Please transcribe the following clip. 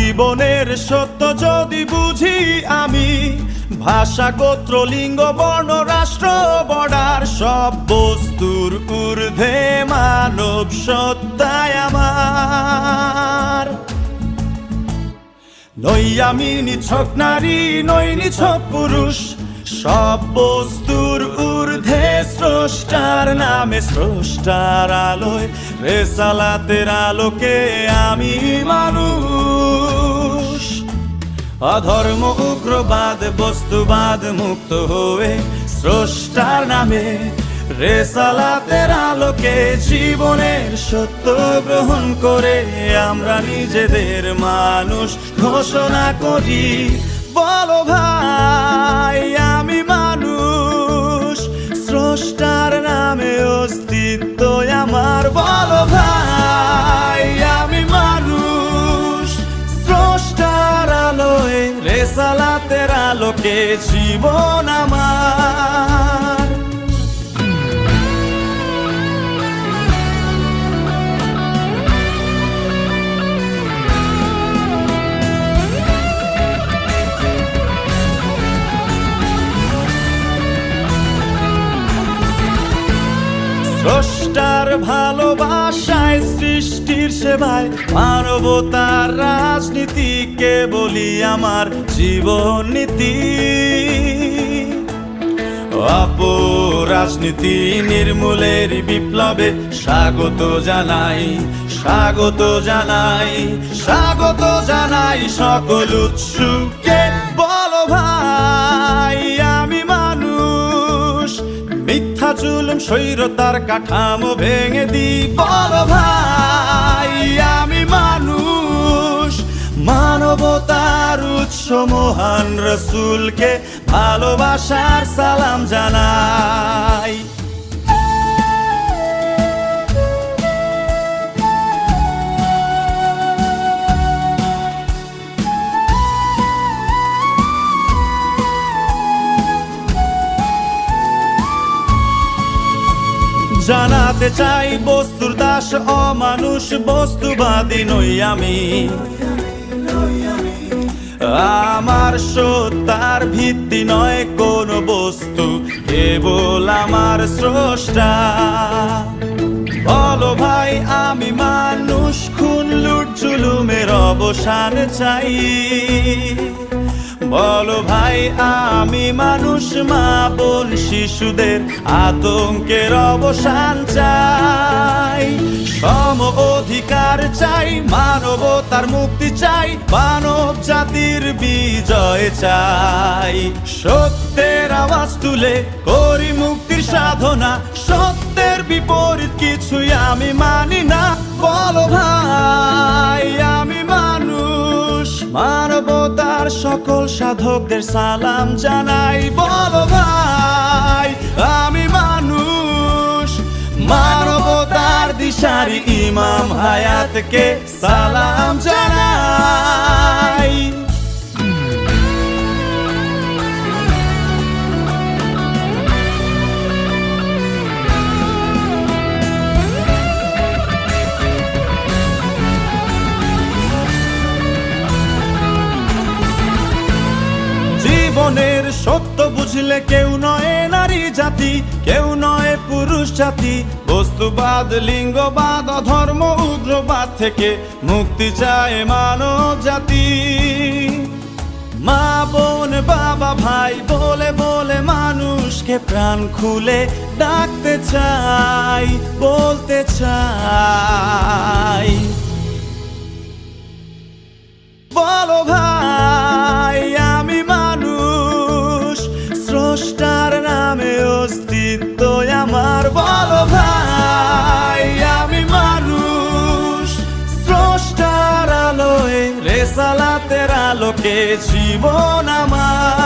জীবনের সত্য যদি বুঝি আমি, ভাষা গোত্র লিঙ্গ বর্ণ রাষ্ট্র বর্ডার সব বস্তুর ঊর্ধ্বে মানব সত্তায় আমার। নই আমি নিছক নারী, নই নিছক পুরুষ, সব বস্তুর ঊর্ধ্বে স্রষ্টার নামে, স্রষ্টার আলোয় রেসালাতের আলোকে আমি মানুষ। অধর্ম উগ্রবাদ বস্তুবাদ মুক্ত হয়ে স্রষ্টার নামে রেসালাতের আলোকে জীবনের সত্য গ্রহণ করে আমরা নিজেদের মানুষ ঘোষণা করি। বলো ভাই আমি মানুষ, স্রষ্টার নামে অস্তিত্ব আমার। বলো ভাই আমি মানুষ, স্রষ্টার আলোয় রেসালাতের আলোকে জীবন আমার। স্রষ্টার ভালোবাসায় সৃষ্টির সেবায় মানবতার রাজনীতিকে বলি আমার জীবন নীতি। অপরাজনীতি নির্মূলের বিপ্লবে স্বাগত জানাই, স্বাগত জানাই, স্বাগত জানাই সকল উৎসুককে। বলো ভাই আমি মানুষ, মিথ্যা জুলুম স্বৈরতার কাঠামো ভেঙে দি। বলো ভাই আমি মানুষ, মানবতার উৎস মহান রসুলকে ভালোবাসার সালাম জানাই। জানাতে চাই বস্তুর দাস অমানুষ, বস্তুবাদী নই আমি। আমার সত্তার ভিত্তি নয় কোন বস্তু, কেবল আমার স্রষ্টা। বলো ভাই আমি মানুষ, খুন লুট জুলুমের অবসান চাই। বলো ভাই আমি মানুষ, মা বোন শিশুদের আতঙ্কের অবসান চাই। সম অধিকার চাই, মানবতার মুক্তি চাই, মানব জাতির বিজয় চাই। সত্যের আওয়াজ তুলে করি মুক্তির সাধনা, সত্যের বিপরীত কিছুই আমি মানি না। বলো ভাই আমি মানুষ, মানবতার সকল সাধকদের সালাম জানাই। বলো ভাই আমি মানুষ, মানবতার দিশারি ইমাম হায়াতকে সালাম জানাই। জীবনের সত্য বুঝলে কেউ নয় নারী জাতি, কেউ নয় পুরুষ জাতি। বস্তুবাদ লিঙ্গবাদ অধর্ম উগ্রবাদ থেকে মুক্তি চায় মানব জাতি। মা বোন বাবা ভাই বলে বলে মানুষকে প্রাণ খুলে ডাকতে চাই, বলতে চাই। বলো ভাই আমি মানুষ, স্রষ্টার নামে অস্তিত্ব আমার। বলো ভাই আমি মানুষ, স্রষ্টার আলোয় রেসালাতের আলোকে জীবন আমার।